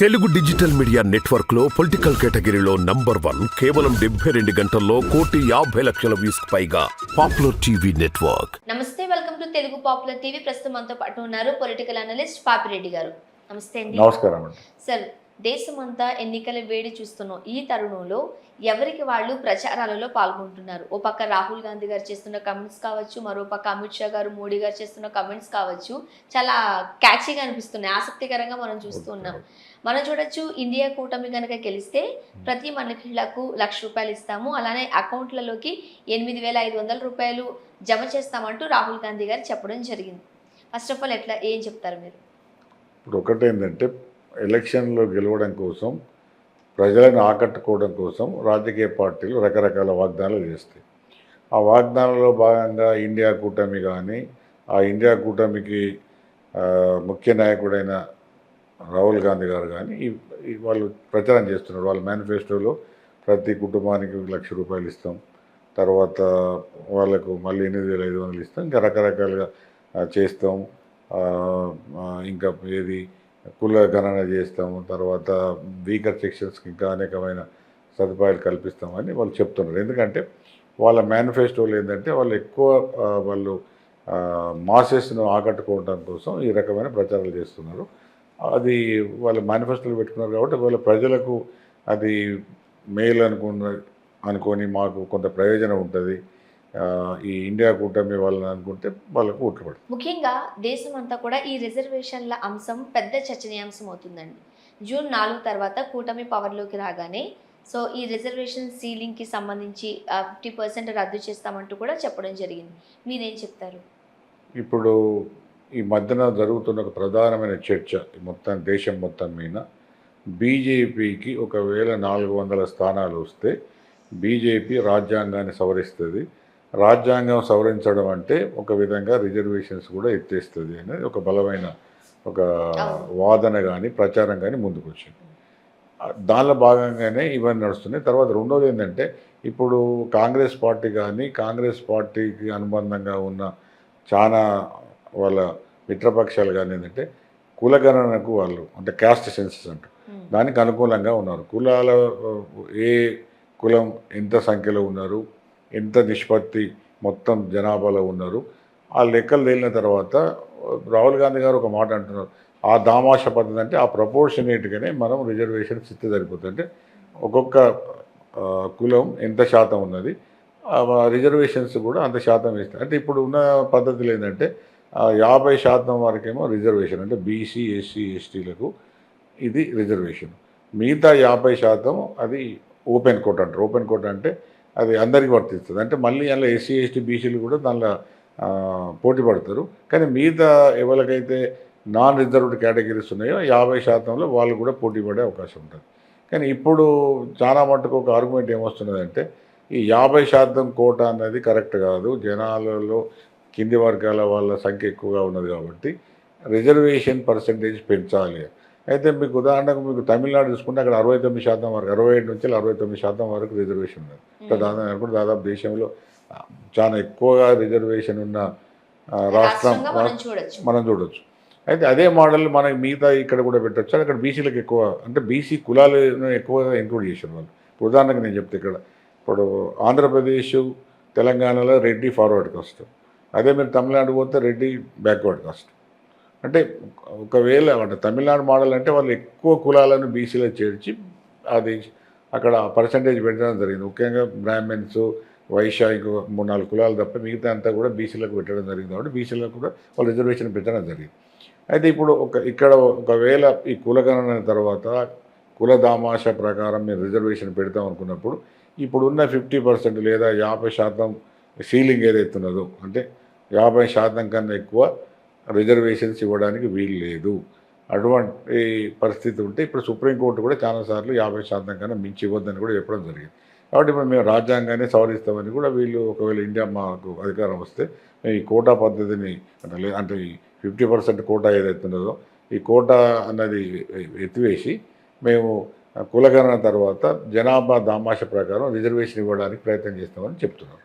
Telugu digital media network లో political కేటగిరీలో #1 కేవలం 72 గంటల్లో 1,50,00,000 వ్యూస్ పైగా పాపులర్ టీవీ నెట్వర్క్. నమస్తే, welcome to Telugu popular TV. ప్రస్తుతం మనతో పాటు ఉన్నారు పొలిటికల్ అనలిస్ట్ పాపిరెడ్డి గారు. నమస్తే అండి. నమస్కారం అండి. సార్, దేశమంతా ఎన్నికల వేడి చూస్తున్నాం. ఈ తరుణంలో ఎవరికి వాళ్ళు ప్రచారాలలో పాల్గొంటున్నారు. ఓ పక్క రాహుల్ గాంధీ గారు చేస్తున్న కమెంట్స్ కావచ్చు, మరో పక్క అమిత్ షా గారు, మోడీ గారు చేస్తున్న కమెంట్స్ కావచ్చు, చాలా క్యాచీగా అనిపిస్తున్నాయి, ఆసక్తికరంగా మనం చూస్తున్నాం. మనం చూడొచ్చు, ఇండియా కూటమి కనుక గెలిస్తే ప్రతి మహిళకు ₹1,00,000 ఇస్తాము, అలానే అకౌంట్లలోకి 8,500 రూపాయలు జమ చేస్తామంటూ రాహుల్ గాంధీ గారు చెప్పడం జరిగింది. ఫస్ట్ ఆఫ్ ఆల్ ఏం చెప్తారు మీరు? ఇప్పుడు ఒకటేంటంటే, ఎలక్షన్లో గెలవడం కోసం, ప్రజలను ఆకట్టుకోవడం కోసం రాజకీయ పార్టీలు రకరకాల వాగ్దానాలు చేస్తాయి. ఆ వాగ్దానాల్లో భాగంగా ఇండియా కూటమి కానీ, ఆ ఇండియా కూటమికి ముఖ్య నాయకుడైన రాహుల్ గాంధీ గారు కానీ వాళ్ళు ప్రచారం చేస్తున్నారు. వాళ్ళ మేనిఫెస్టోలో ప్రతి కుటుంబానికి ₹1,00,000 ఇస్తాం, తర్వాత వాళ్ళకు మళ్ళీ 8,500 ఇస్తాం, ఇంకా రకరకాలుగా చేస్తాం, ఇంకా ఏది కుల గణన చేస్తాము, తర్వాత వీకర్ సెక్షన్స్కి ఇంకా అనేకమైన సదుపాయాలు కల్పిస్తామని వాళ్ళు చెప్తున్నారు. ఎందుకంటే వాళ్ళ మేనిఫెస్టోలు ఏంటంటే వాళ్ళు ఎక్కువ మాసెస్ను ఆకట్టుకోవడం కోసం ఈ రకమైన ప్రచారాలు చేస్తున్నారు. అది వాళ్ళ మేనిఫెస్టోలు పెట్టుకున్నారు కాబట్టి వాళ్ళ ప్రజలకు అది మేలు అనుకొని మాకు కొంత ప్రయోజనం ఉంటుంది, ఈ ఇండియా కూటమి వాళ్ళని అనుకుంటే వాళ్ళకు ఓట్లు పడుతుంది. ముఖ్యంగా దేశం అంతా కూడా ఈ రిజర్వేషన్ల అంశం పెద్ద చర్చనీయాంశం అవుతుందండి. జూన్ 4 తర్వాత కూటమి పవర్లోకి రాగానే సో ఈ రిజర్వేషన్ సీలింగ్కి సంబంధించి 50% రద్దు చేస్తామంటూ కూడా చెప్పడం జరిగింది. మీరేం చెప్తారు? ఇప్పుడు ఈ మధ్యన జరుగుతున్న ఒక ప్రధానమైన చర్చ మొత్తం దేశం మొత్తం మీద, బీజేపీకి ఒకవేళ 400 స్థానాలు వస్తే బీజేపీ రాజ్యాంగాన్ని సవరిస్తుంది. రాజ్యాంగం సవరించడం అంటే ఒక విధంగా రిజర్వేషన్స్ కూడా ఎత్తేస్తుంది అనేది ఒక బలమైన ఒక వాదన కానీ ప్రచారం కానీ ముందుకు వచ్చింది. దానిలో భాగంగానే ఇవన్నీ నడుస్తున్నాయి. తర్వాత రెండోది ఏంటంటే, ఇప్పుడు కాంగ్రెస్ పార్టీ కానీ, కాంగ్రెస్ పార్టీకి అనుబంధంగా ఉన్న చాలా వాళ్ళ మిత్రపక్షాలు కానీ ఏంటంటే కులగణనకు వాళ్ళు అంటే క్యాస్ట్ సెన్సస్ అంటారు, దానికి అనుకూలంగా ఉన్నారు. కులాల ఏ కులం ఎంత సంఖ్యలో ఉన్నారు, ఎంత నిష్పత్తి మొత్తం జనాభాలో ఉన్నారు, ఆ లెక్కలు తేలిన తర్వాత రాహుల్ గాంధీ గారు ఒక మాట అంటున్నారు, ఆ దామాష పద్ధతి అంటే ఆ ప్రపోర్షనేట్గానే మనం రిజర్వేషన్స్ ఇస్తే సరిపోతుంది. అంటే ఒక్కొక్క కులం ఎంత శాతం ఉన్నది, రిజర్వేషన్స్ కూడా అంత శాతం ఇస్తారు. అంటే ఇప్పుడు ఉన్న పద్ధతులు ఏంటంటే 50% వరకేమో రిజర్వేషన్, అంటే బీసీ, ఎస్సీ, ఎస్టీలకు ఇది రిజర్వేషన్. మిగతా 50% అది ఓపెన్ కోట అంటారు. ఓపెన్ కోట అంటే అది అందరికీ వర్తిస్తుంది. అంటే మళ్ళీ అందులో ఎస్సీ, ఎస్టీ, బీసీలు కూడా దానిలో పోటీ పడతారు. కానీ మిగతా ఎవరికైతే నాన్ రిజర్వ్డ్ కేటగిరీస్ ఉన్నాయో 50%లో వాళ్ళు కూడా పోటీ పడే అవకాశం ఉంటుంది. కానీ ఇప్పుడు చాలా మట్టుకు ఒక ఆర్గ్యుమెంట్ ఏమొస్తున్నదంటే, ఈ 50% కోట అనేది కరెక్ట్ కాదు, జనాలలో కింది వర్గాల వాళ్ళ సంఖ్య ఎక్కువగా ఉన్నది కాబట్టి రిజర్వేషన్ పర్సంటేజ్ పెంచాలి. అయితే మీకు ఉదాహరణకు మీకు తమిళనాడు చూసుకుంటే అక్కడ 69% వరకు, 67 నుంచి 69% వరకు రిజర్వేషన్ ఉన్నది. దాదాపు దేశంలో చాలా ఎక్కువగా రిజర్వేషన్ ఉన్న రాష్ట్రం మనం చూడొచ్చు. అయితే అదే మోడల్ మనకి మిగతా ఇక్కడ కూడా పెట్టచ్చు. అక్కడ బీసీలకు ఎక్కువ, అంటే బీసీ కులాలను ఎక్కువగా ఇంక్లూడ్ చేశారు వాళ్ళు. ఉదాహరణకు నేను చెప్తే, ఇప్పుడు ఆంధ్రప్రదేశ్, తెలంగాణలో రెడ్డి ఫార్వర్డ్ కాస్ట్, అదే మీరు తమిళనాడు పోతే రెడ్డి బ్యాక్వర్డ్ కాస్ట్. అంటే ఒకవేళ అంటే తమిళనాడు మోడల్ అంటే వాళ్ళు ఎక్కువ కులాలను బీసీలో చేర్చి అది అక్కడ పర్సంటేజ్ పెట్టడం జరిగింది. ముఖ్యంగా బ్రాహ్మణ్స్, వైశ్య, 3-4 కులాలు తప్ప మిగతా అంతా కూడా బీసీలకు పెట్టడం జరిగింది. కాబట్టి బీసీలకు కూడా వాళ్ళు రిజర్వేషన్ పెట్టడం జరిగింది. అయితే ఇప్పుడు ఇక్కడ ఒకవేళ ఈ కులగణన తర్వాత కుల దామాష ప్రకారం మీరు రిజర్వేషన్ పెడతాం అనుకున్నప్పుడు ఇప్పుడున్న 50% లేదా 50% సీలింగ్ ఏదైతే ఉన్నదో, అంటే 50% కన్నా ఎక్కువ రిజర్వేషన్స్ ఇవ్వడానికి వీలు లేదు. అటువంటి పరిస్థితి ఉంటే ఇప్పుడు సుప్రీంకోర్టు కూడా చాలాసార్లు 50% కన్నా మించి ఇవ్వద్దని కూడా చెప్పడం జరిగింది. కాబట్టి ఇప్పుడు మేము రాజ్యాంగాన్ని సవరిస్తామని కూడా వీళ్ళు, ఒకవేళ ఇండియా మాకు అధికారం వస్తే ఈ కోటా పద్ధతిని అంటే ఈ 50% కోటా ఏదైతే ఉన్నదో ఈ కోటా అన్నది ఎత్తివేసి మేము కులగణన తర్వాత జనాభా దామాష ప్రకారం రిజర్వేషన్ ఇవ్వడానికి ప్రయత్నం చేస్తామని చెప్తున్నారు.